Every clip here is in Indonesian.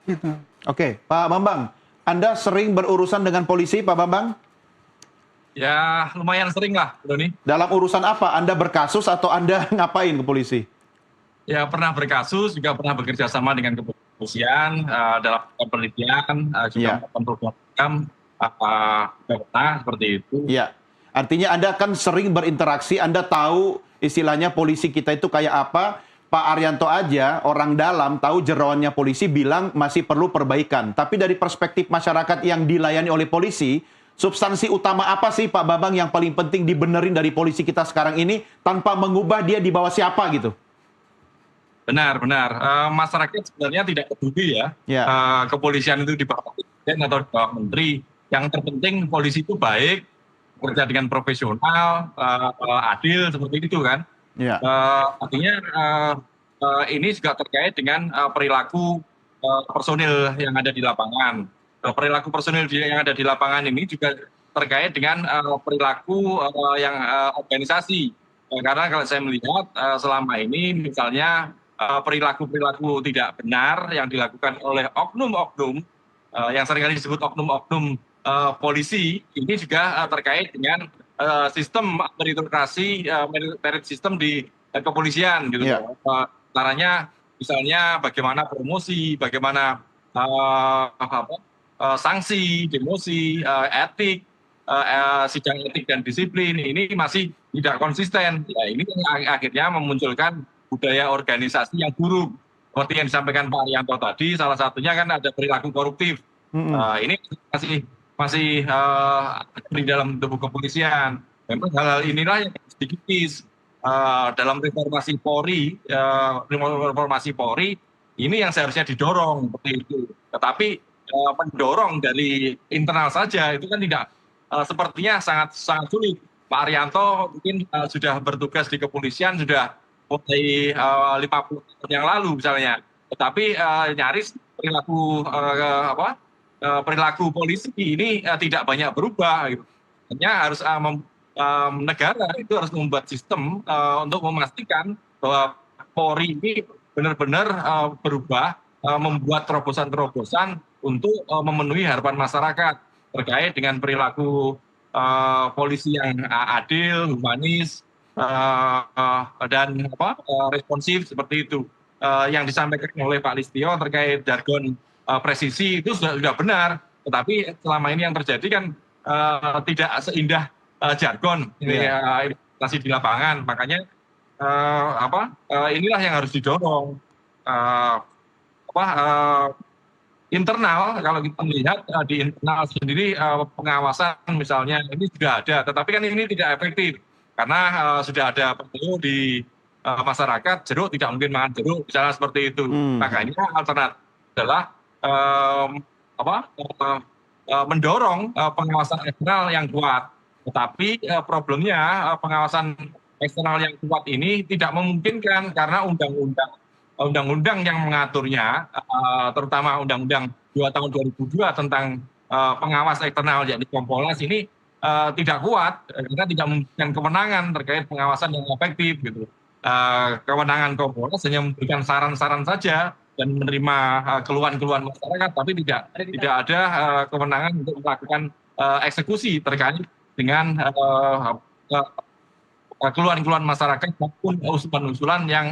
Gitu. Oke, Pak Bambang, Anda sering berurusan dengan polisi, Pak Bambang? Ya, lumayan sering lah, Doni. Dalam urusan apa? Anda berkasus atau Anda ngapain ke polisi? Ya, pernah berkasus, juga pernah bekerja sama dengan kepolisian, dalam penelitian, juga melakukan program, pernah seperti itu. Ya, artinya Anda kan sering berinteraksi, Anda tahu istilahnya polisi kita itu kayak apa. Pak Arianto aja, orang dalam, tahu jeroannya polisi, bilang masih perlu perbaikan. Tapi dari perspektif masyarakat yang dilayani oleh polisi, substansi utama apa sih Pak Bambang yang paling penting dibenerin dari polisi kita sekarang ini tanpa mengubah dia di bawah siapa gitu? Benar. Masyarakat sebenarnya tidak peduli ya. Kepolisian itu di bawah presiden atau di bawah menteri. Yang terpenting polisi itu baik, bekerja dengan profesional, adil seperti itu kan. Artinya ini juga terkait dengan perilaku personil yang ada di lapangan. Perilaku personil yang ada di lapangan ini juga terkait dengan perilaku yang organisasi. Karena kalau saya melihat selama ini misalnya perilaku-perilaku tidak benar yang dilakukan oleh oknum-oknum yang seringkali disebut oknum-oknum polisi, ini juga terkait dengan sistem meritokrasi, merit system di kepolisian gitu. Caranya misalnya bagaimana promosi, bagaimana sanksi, demosi, etik, sidang etik dan disiplin ini masih tidak konsisten. Ya, ini akhirnya memunculkan budaya organisasi yang buruk. Seperti yang disampaikan Pak Arianto tadi, salah satunya kan ada perilaku koruptif. Ini masih di dalam tubuh kepolisian. Memang hal-hal inilah yang harus dikikis dalam reformasi Polri, ini yang seharusnya didorong seperti itu. Tetapi mendorong dari internal saja itu kan tidak sepertinya sangat sulit. Pak Arianto mungkin sudah bertugas di kepolisian sudah mulai 50 tahun yang lalu misalnya. Tetapi nyaris perilaku polisi ini tidak banyak berubah. Gitu. Hanya harus negara itu harus membuat sistem untuk memastikan bahwa Polri ini benar-benar berubah, membuat terobosan-terobosan untuk memenuhi harapan masyarakat terkait dengan perilaku polisi yang adil, humanis, dan responsif seperti itu. Yang disampaikan oleh Pak Listio terkait jargon presisi itu sudah benar, tetapi selama ini yang terjadi kan tidak seindah jargon implementasi di lapangan. Makanya inilah yang harus didorong. Internal, kalau kita melihat di internal sendiri pengawasan misalnya ini sudah ada, tetapi kan ini tidak efektif karena sudah ada perlu di masyarakat, jeruk tidak mungkin makan jeruk, misalnya seperti itu. Makanya alternatif adalah mendorong pengawasan eksternal yang kuat. Tetapi problemnya pengawasan eksternal yang kuat ini tidak memungkinkan karena undang-undang yang mengaturnya, terutama Undang-Undang 2 tahun 2002 tentang pengawas eksternal yakni Kompolnas ini tidak kuat karena tidak memberikan kewenangan terkait pengawasan yang efektif gitu. Kewenangan Kompolnas hanya memberikan saran-saran saja dan menerima keluhan-keluhan masyarakat, tapi tidak ada kewenangan untuk melakukan eksekusi terkait dengan keluhan-keluhan masyarakat maupun usulan-usulan yang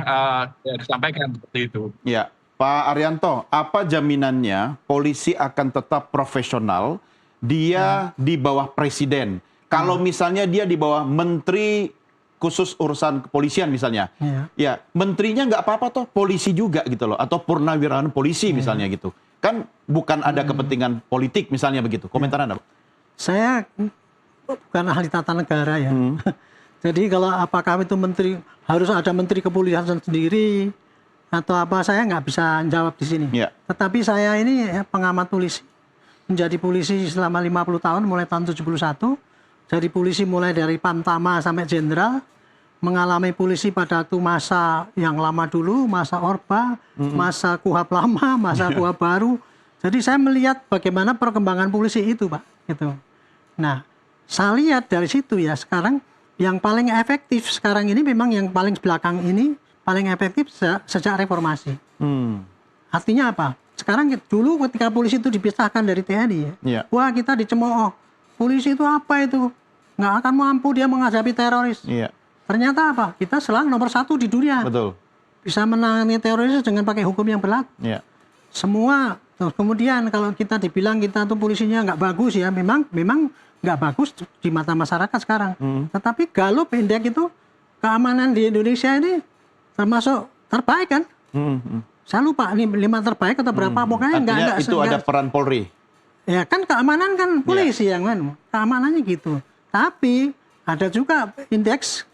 disampaikan seperti itu. Ya, Pak Arianto, apa jaminannya polisi akan tetap profesional? Dia di bawah presiden. Kalau misalnya dia di bawah menteri khusus urusan kepolisian misalnya, ya menterinya nggak apa-apa toh, polisi juga gitu loh, atau purnawirawan polisi misalnya gitu. Kan bukan ada kepentingan politik misalnya begitu. Komentar Anda, Pak? Saya bukan ahli tata negara ya. Jadi kalau apakah itu menteri, harus ada menteri kepolisian sendiri atau apa, saya nggak bisa jawab di sini. Tetapi saya ini pengamat polisi. Menjadi polisi selama 50 tahun, mulai tahun 71. Jadi polisi mulai dari Pantama sampai jenderal. Mengalami polisi pada waktu masa yang lama dulu, masa Orba, masa Kuhap lama, masa Kuhap baru. Jadi saya melihat bagaimana perkembangan polisi itu, Pak. Gitu. Nah, saya lihat dari situ ya, sekarang yang paling efektif sekarang ini memang yang paling belakang ini paling efektif sejak reformasi. Artinya apa? Sekarang dulu ketika polisi itu dipisahkan dari TNI, wah kita dicemooh. Polisi itu apa itu? Nggak akan mampu dia menghadapi teroris. Ternyata apa? Kita selalu nomor 1 di dunia. Betul. Bisa menangani teroris dengan pakai hukum yang berlaku. Semua. Kemudian kalau kita dibilang kita tuh polisinya nggak bagus ya, memang nggak bagus di mata masyarakat sekarang. Tetapi kalau pendek itu keamanan di Indonesia ini termasuk terbaik kan? Saya lupa ini 5 terbaik atau berapa, pokoknya enggak itu ada peran Polri. Ya kan keamanan kan polisi yang kan, keamanannya gitu. Tapi ada juga indeks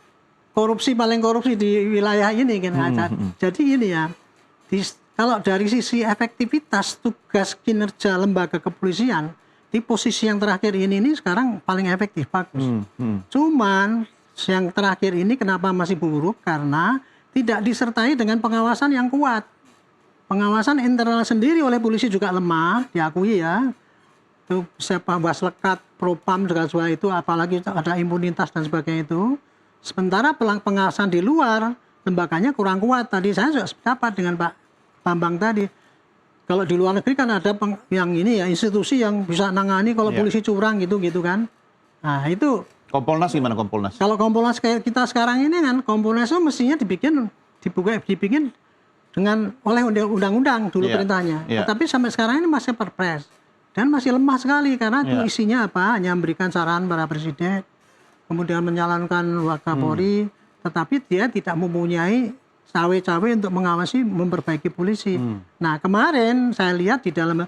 korupsi paling korupsi di wilayah ini kan. Jadi ini ya, kalau dari sisi efektivitas tugas kinerja lembaga kepolisian di posisi yang terakhir ini sekarang paling efektif, bagus. Cuman yang terakhir ini kenapa masih buruk? Karena tidak disertai dengan pengawasan yang kuat. Pengawasan internal sendiri oleh polisi juga lemah, diakui ya. Itu siapa Waslekat, Propam, segala itu, apalagi ada impunitas dan sebagainya itu. Sementara pengawasan di luar, lembaganya kurang kuat. Tadi saya juga sepakat dengan Pak Bambang tadi. Kalau di luar negeri kan ada yang ini ya, institusi yang bisa nangani kalau polisi curang gitu kan. Nah itu. Kompolnas gimana Kompolnas? Kalau Kompolnas kayak kita sekarang ini kan, Kompolnas itu mestinya dibikin dengan oleh undang-undang dulu perintahnya. Tetapi sampai sekarang ini masih perpres dan masih lemah sekali karena itu isinya apa? Hanya memberikan saran para presiden, kemudian menyalonkan Wakapolri, tetapi dia tidak mempunyai cawe-cawe untuk mengawasi memperbaiki polisi. Nah kemarin saya lihat di dalam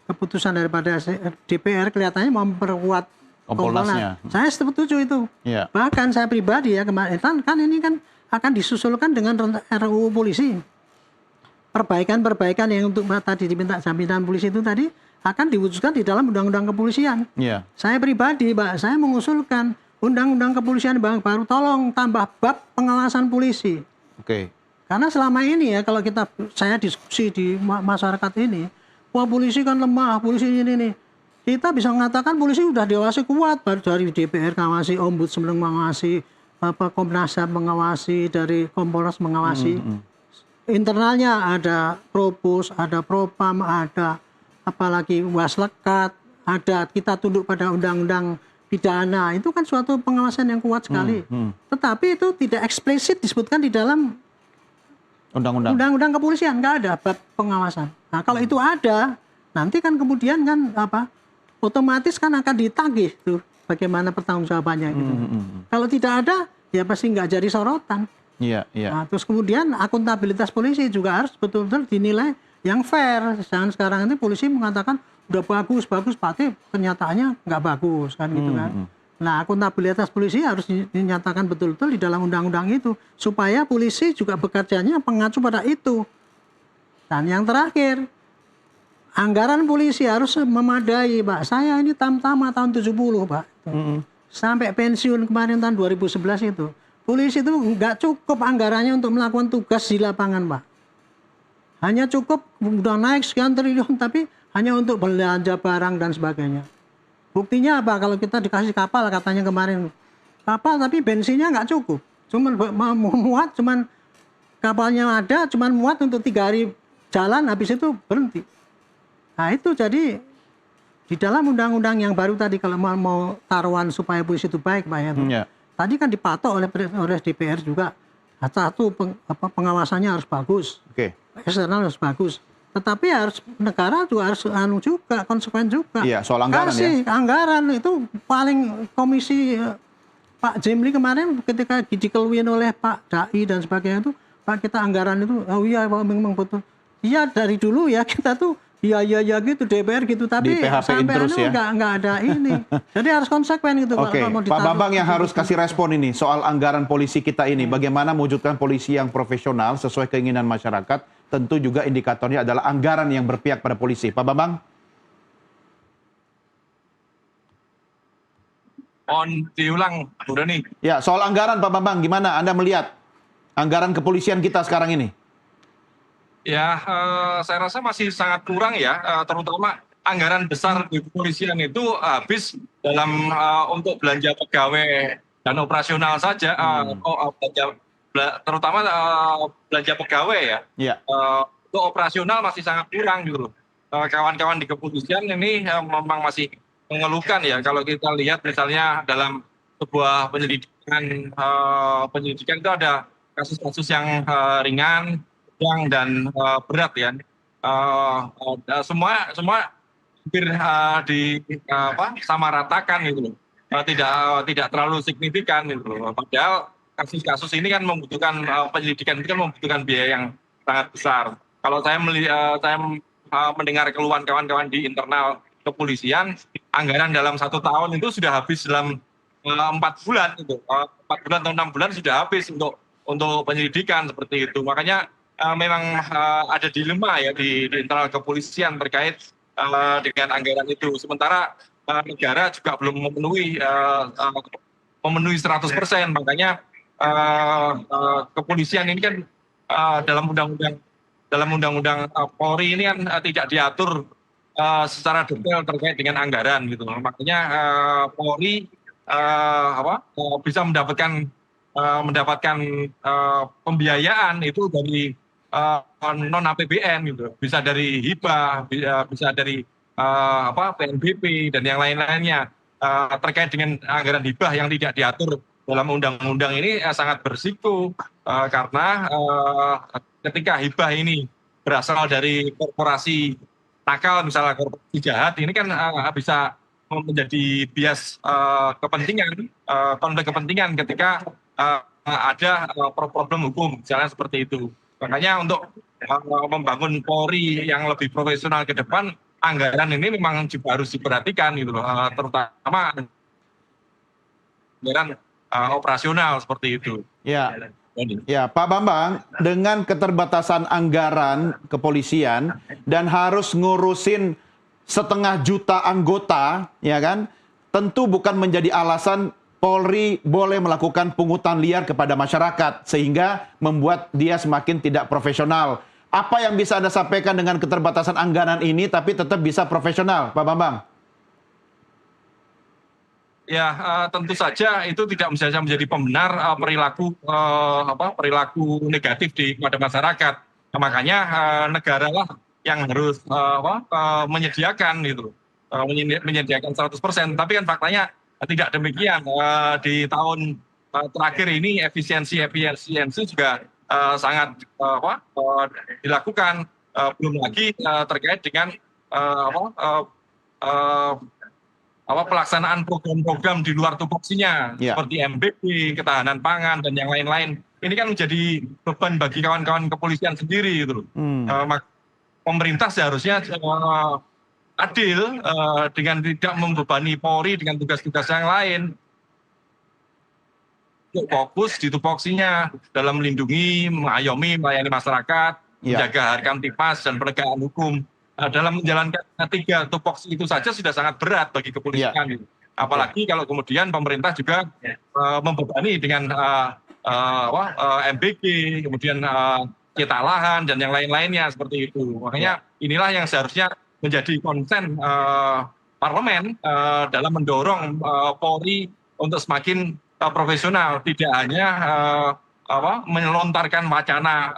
keputusan daripada DPR kelihatannya memperkuat Kompolnas. Saya setuju itu. Bahkan saya pribadi ya kemarin kan ini kan akan disusulkan dengan RUU polisi. Perbaikan-perbaikan yang untuk tadi diminta jaminan polisi itu tadi akan diwujudkan di dalam undang-undang kepolisian. Saya pribadi, Pak, saya mengusulkan undang-undang kepolisian baru tolong tambah bab pengawasan polisi. Karena selama ini ya kalau saya diskusi di masyarakat ini, wah polisi kan lemah, polisi ini nih. Kita bisa mengatakan polisi sudah diawasi kuat, baru dari DPR mengawasi, Ombudsman mengawasi, Komnas HAM mengawasi, dari Kompolnas mengawasi. Internalnya ada Propus, ada Propam, ada apalagi Waslekat, ada kita tunduk pada undang-undang pidana. Itu kan suatu pengawasan yang kuat sekali. Tetapi itu tidak eksplisit disebutkan di dalam undang-undang kepolisian, nggak ada bab pengawasan. Nah kalau itu ada, nanti kan kemudian kan otomatis kan akan ditagih tuh bagaimana pertanggungjawabannya gitu. Kalau tidak ada, ya pasti nggak jadi sorotan. Nah, terus kemudian akuntabilitas polisi juga harus betul-betul dinilai yang fair. Jangan sekarang ini polisi mengatakan udah bagus, pasti kenyataannya nggak bagus kan gitu kan. Nah, akuntabilitas polisi harus dinyatakan betul-betul di dalam undang-undang itu supaya polisi juga bekerjanya mengacu pada itu. Dan yang terakhir, anggaran polisi harus memadai, Pak. Saya ini tamtama tahun 70, Pak. Sampai pensiun kemarin tahun 2011 itu. Polisi itu nggak cukup anggarannya untuk melakukan tugas di lapangan, Pak. Hanya cukup, udah naik sekian triliun, tapi hanya untuk belanja barang dan sebagainya. Buktinya apa? Kalau kita dikasih kapal, katanya kemarin. Kapal tapi bensinnya nggak cukup. Cuman muat, cuman kapalnya ada, cuman muat untuk 3 hari jalan, habis itu berhenti. Nah itu jadi di dalam undang-undang yang baru tadi kalau mau taruhan supaya polisi itu baik, Pak ya. Tadi kan dipatok oleh DPR juga. Satu pengawasannya harus bagus, eksternal harus bagus. Tetapi harus negara juga harus juga konsekuen juga. Iya, soal anggaran anggaran itu paling komisi Pak Jemli kemarin ketika dikeluhin oleh Pak Dai dan sebagainya itu, Pak kita anggaran itu, oh iya Pak memang betul. Iya dari dulu ya kita tuh iya gitu DPR gitu, tapi sampai nggak ada ini. Jadi harus konsekuen gitu. Kalau mau Pak Bambang yang harus kasih respon ini soal anggaran polisi kita ini, bagaimana mewujudkan polisi yang profesional sesuai keinginan masyarakat. Tentu juga indikatornya adalah anggaran yang berpihak pada polisi. Pak Bambang? Diulang, Bu Doni. Ya, soal anggaran Pak Bambang, gimana Anda melihat anggaran kepolisian kita sekarang ini? Ya, saya rasa masih sangat kurang ya, terutama anggaran besar di kepolisian itu habis dalam untuk belanja pegawai dan operasional saja, terutama belanja pegawai ya. untuk operasional masih sangat kurang gitu loh. Kawan-kawan di kepolisian ini memang masih mengeluhkan ya kalau kita lihat misalnya dalam sebuah penyelidikan itu ada kasus-kasus yang ringan, sedang dan berat ya. Semua hampir disamaratakan gitu loh. Tidak terlalu signifikan gitu loh. Padahal kasus-kasus ini kan membutuhkan penyelidikan itu kan membutuhkan biaya yang sangat besar. Kalau saya mendengar keluhan kawan-kawan di internal kepolisian, anggaran dalam 1 tahun itu sudah habis dalam 4 bulan itu, 4 bulan atau 6 bulan sudah habis untuk penyelidikan seperti itu. Makanya memang ada dilema ya di internal kepolisian terkait dengan anggaran itu. Sementara negara juga belum memenuhi 100%. Makanya kepolisian ini kan dalam undang-undang Polri ini kan tidak diatur secara detail terkait dengan anggaran gitu. Makanya Polri bisa mendapatkan pembiayaan itu dari non APBN gitu, bisa dari hibah, bisa dari PNBP dan yang lain-lainnya. Terkait dengan anggaran hibah yang tidak diatur dalam undang-undang ini sangat berisiko karena ketika hibah ini berasal dari korporasi nakal, misalnya korporasi jahat, ini kan bisa menjadi bias kepentingan, konflik kepentingan ketika ada problem hukum, misalnya seperti itu. Makanya untuk membangun Polri yang lebih profesional ke depan, anggaran ini memang juga harus diperhatikan gitu loh, terutama anggaran operasional seperti itu. Ya, Pak Bambang, dengan keterbatasan anggaran kepolisian dan harus ngurusin 500 juta anggota, ya kan? Tentu bukan menjadi alasan Polri boleh melakukan pungutan liar kepada masyarakat sehingga membuat dia semakin tidak profesional. Apa yang bisa Anda sampaikan dengan keterbatasan anggaran ini tapi tetap bisa profesional, Pak Bambang? Ya, tentu saja itu tidak bisa menjadi pembenar perilaku negatif kepada masyarakat. Makanya negara lah yang harus menyediakan gitu, menyediakan 100%. Tapi kan faktanya tidak demikian. Di tahun terakhir ini efisiensi juga sangat dilakukan. Belum lagi terkait dengan pelaksanaan program-program di luar tupoksinya, seperti MBP, ketahanan pangan, dan yang lain-lain. Ini kan menjadi beban bagi kawan-kawan kepolisian sendiri gitu loh. Pemerintah seharusnya adil dengan tidak membebani Polri dengan tugas-tugas yang lain. Fokus di tupoksinya dalam melindungi, mengayomi, melayani masyarakat, menjaga harkam tipmas dan penegakan hukum. Dalam menjalankan 3 tupoksi itu saja sudah sangat berat bagi kepolisian. Apalagi kalau kemudian pemerintah juga membebani dengan MBG, kemudian cetak lahan dan yang lain-lainnya seperti itu. Makanya inilah yang seharusnya menjadi konsen parlemen dalam mendorong Polri untuk semakin profesional, tidak hanya melontarkan wacana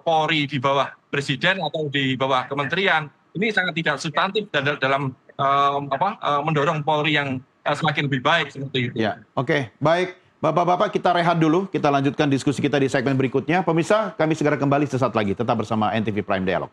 Polri di bawah presiden atau di bawah kementerian. Ini sangat tidak substantif dalam mendorong Polri yang semakin lebih baik seperti itu. Ya, oke, baik. Bapak-bapak, kita rehat dulu. Kita lanjutkan diskusi kita di segmen berikutnya. Pemirsa, kami segera kembali sesaat lagi. Tetap bersama NTV Prime Dialog.